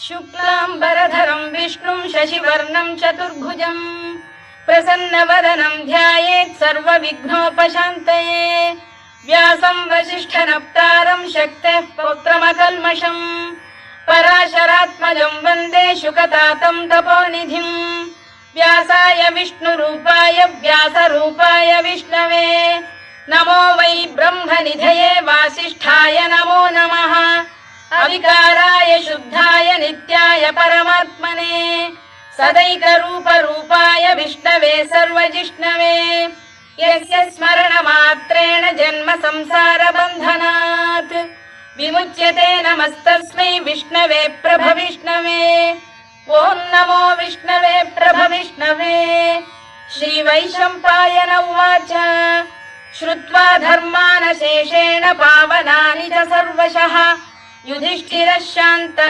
शुक्लाम्बरधरं विष्णुं शशिवर्णं चतुर्भुजं प्रसन्नवदनं ध्यायेत् सर्वविघ्नोपशान्तये। व्यासं वसिष्ठनप्तारं शक्तेः पौत्रमकल्मषं पराशरात्मजं वन्दे शुकतातं तपोनिधिम्। व्यासाय विष्णुरूपाय व्यासरूपाय विष्णवे नमो वै ब्रह्मनिधये वासिष्ठाय नमो नमः। अविकाराय शुद्धाय नित्याय परमात्मने सदैकरूपरूपाय विष्णवे सर्वजिष्णवे यस्य स्मरणमात्रेण जन्म संसारबन्धनात् विमुच्यते। नमस्तस्मै विष्णवे प्रभविष्णवे। ॐ नमो विष्णवे प्रभविष्णवे। श्रीवैशम्पायन उवाच श्रुत्वा धर्मानशेषेण पावनानि च सर्वशः युधिष्ठिरः शान्तः